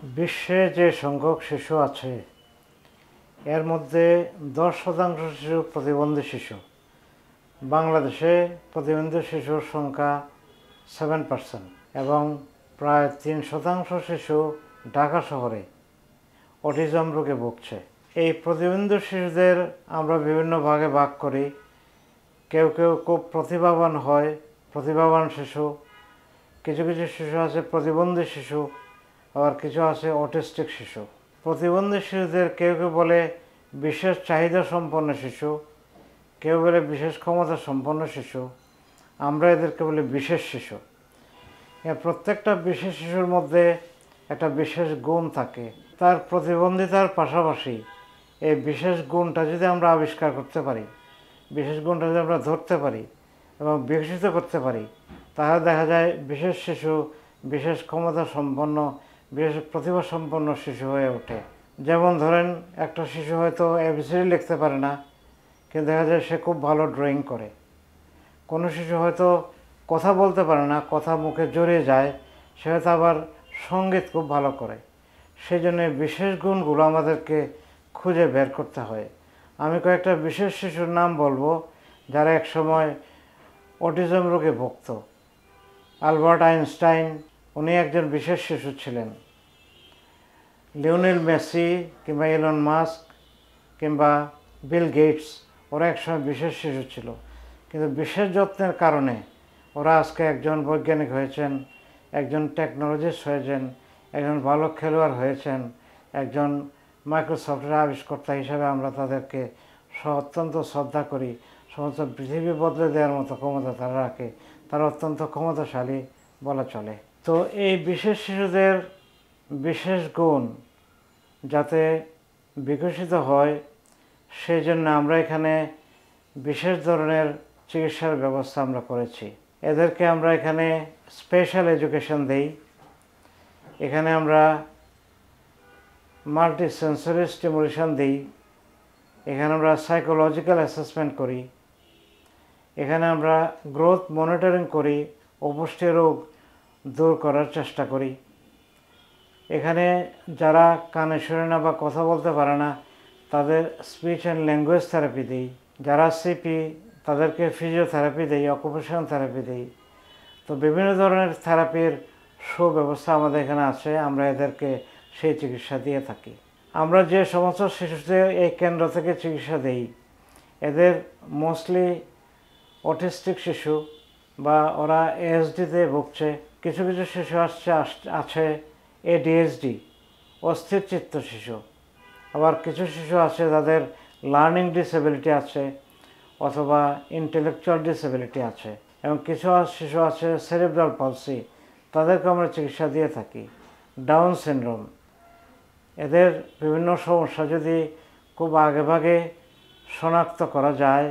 বিশ্বে যে সংখ্যক শিশু আছে এর মধ্যে 10% শিশু প্রতিবন্ধী শিশু। বাংলাদেশে প্রতিবন্ধী শিশুর সংখ্যা 7% এবং প্রায় 3% শিশু ঢাকা শহরে অটিজম রোগে ভুগছে। এই প্রতিবন্ধী শিশুদের আমরা বিভিন্ন ভাগে ভাগ করি। কেউ কেউ খুব প্রতিভাবান হয়, প্রতিভাবান শিশু। কিছু কিছু শিশু আছে প্রতিবন্ধী শিশু, আবার কিছু আছে অটিস্টিক শিশু। প্রতিবন্ধী শিশুদের কেউ কেউ বলে বিশেষ চাহিদা সম্পন্ন শিশু, কেউ বলে বিশেষ ক্ষমতা সম্পন্ন শিশু, আমরা এদেরকে বলি বিশেষ শিশু। প্রত্যেকটা বিশেষ শিশুর মধ্যে একটা বিশেষ গুণ থাকে। তার প্রতিবন্ধিতার পাশাপাশি এই বিশেষ গুণটা যদি আমরা আবিষ্কার করতে পারি, বিশেষ গুণটা যদি আমরা ধরতে পারি এবং বিকশিত করতে পারি, তাহলে দেখা যায় বিশেষ শিশু বিশেষ ক্ষমতা সম্পন্ন, বিশেষ প্রতিভা সম্পন্ন শিশু হয়ে ওঠে। যেমন ধরেন, একটা শিশু হয়তো এবিসিডি লিখতে পারে না, কিন্তু দেখা যায় সে খুব ভালো ড্রয়িং করে। কোনো শিশু হয়তো কথা বলতে পারে না, কথা মুখে জড়িয়ে যায়, সে হয়তো আবার সঙ্গীত খুব ভালো করে। সেই জন্য বিশেষ গুণগুলো আমাদেরকে খুঁজে বের করতে হয়। আমি কয়েকটা বিশেষ শিশুর নাম বলবো যারা একসময় অটিজম রোগে ভুগত। আলবার্ট আইনস্টাইন, উনি একজন বিশেষ শিশু ছিলেন। লিওনেল মেসি কিংবা এলন মাস্ক কিংবা বিল গেটস, ওরা একসময় বিশেষ শিশু ছিল, কিন্তু বিশেষ যত্নের কারণে ওরা আজকে একজন বৈজ্ঞানিক হয়েছেন, একজন টেকনোলজিস্ট হয়েছেন, একজন ভালো খেলোয়াড় হয়েছেন, একজন মাইক্রোসফটের আবিষ্কর্তা হিসাবে আমরা তাদেরকে অত্যন্ত শ্রদ্ধা করি। সমস্ত পৃথিবী বদলে দেওয়ার মতো ক্ষমতা তারা রাখে, তারা অত্যন্ত ক্ষমতাশালী বলা চলে। তো এই বিশেষ শিশুদের বিশেষ গুণ যাতে বিকশিত হয়, সেই জন্য আমরা এখানে বিশেষ ধরনের চিকিৎসার ব্যবস্থা আমরা করেছি। এদেরকে আমরা এখানে স্পেশাল এডুকেশন দেই। এখানে আমরা মাল্টি সেন্সরি স্টিমুলেশন দিই। এখানে আমরা সাইকোলজিক্যাল অ্যাসেসমেন্ট করি। এখানে আমরা গ্রোথ মনিটরিং করি, অপুষ্টি রোগ দূর করার চেষ্টা করি। এখানে যারা কানে শোনে না বা কথা বলতে পারে না, তাদের স্পিচ অ্যান্ড ল্যাঙ্গুয়েজ থেরাপি দিই। যারা সিপি, তাদেরকে ফিজিওথেরাপি দিই, অকুপেশন থেরাপি দিই। তো বিভিন্ন ধরনের থেরাপির সুব্যবস্থা আমাদের এখানে আছে, আমরা এদেরকে সেই চিকিৎসা দিয়ে থাকি। আমরা যে সমস্ত শিশুদের এই কেন্দ্র থেকে চিকিৎসা দিই, এদের মোস্টলি অটিস্টিক শিশু বা ওরা এএসডিতে ভুগছে। কিছু কিছু শিশু আছে এডিএসডি, অস্থির চিত্ত শিশু। আবার কিছু শিশু আছে যাদের লার্নিং ডিসেবিলিটি আছে অথবা ইন্টেলেকচুয়াল ডিসেবিলিটি আছে, এবং কিছু শিশু আছে সেরিব্রাল পলসি, তাদেরকে আমরা চিকিৎসা দিয়ে থাকি। ডাউন সিনড্রোম, এদের বিভিন্ন সমস্যা যদি খুব আগেভাগে শনাক্ত করা যায়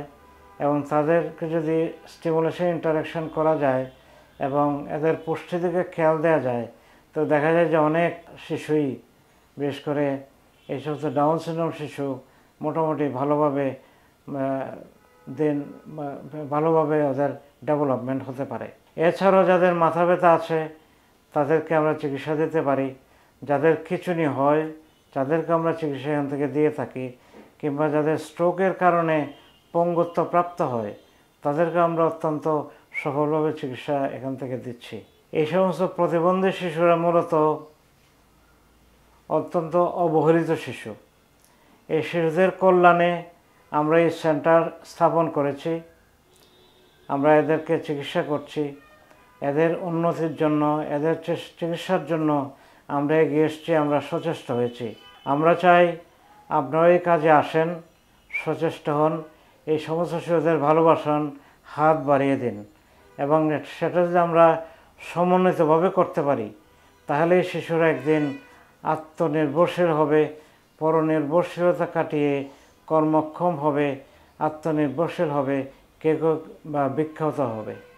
এবং তাদেরকে যদি স্টিমুলেশন ইন্টারাকশন করা যায় এবং এদের পুষ্টি দিকে খেয়াল দেওয়া যায়, তো দেখা যায় যে অনেক শিশুই, বিশেষ করে এই সমস্ত ডাউন সিনড্রোম শিশু মোটামুটি ভালোভাবে ওদের ডেভেলপমেন্ট হতে পারে। এছাড়াও যাদের মাথা ব্যথা আছে তাদেরকে আমরা চিকিৎসা দিতে পারি। যাদের খিঁচুনি হয় তাদেরকে আমরা চিকিৎসা এখান থেকে দিয়ে থাকি, কিংবা যাদের স্ট্রোকের কারণে পঙ্গুত্ব প্রাপ্ত হয় তাদেরকে আমরা অত্যন্ত সফলভাবে চিকিৎসা এখান থেকে দিচ্ছি। এই সমস্ত প্রতিবন্ধী শিশুরা মূলত অত্যন্ত অবহেলিত শিশু। এই শিশুদের কল্যাণে আমরা এই সেন্টার স্থাপন করেছি। আমরা এদেরকে চিকিৎসা করছি। এদের উন্নতির জন্য, এদের চিকিৎসার জন্য আমরা এগিয়ে এসেছি, আমরা সচেষ্ট হয়েছি। আমরা চাই আপনারা এই কাজে আসেন, সচেষ্ট হন, এই সমস্ত শিশুদের ভালোবাসন, হাত বাড়িয়ে দিন, এবং সেটা যদি আমরা সমন্বিতভাবে করতে পারি, তাহলে এই শিশুরা একদিন আত্মনির্ভরশীল হবে, পরনির্ভরশীলতা কাটিয়ে কর্মক্ষম হবে, আত্মনির্ভরশীল হবে, কেউ বা বিখ্যাত হবে।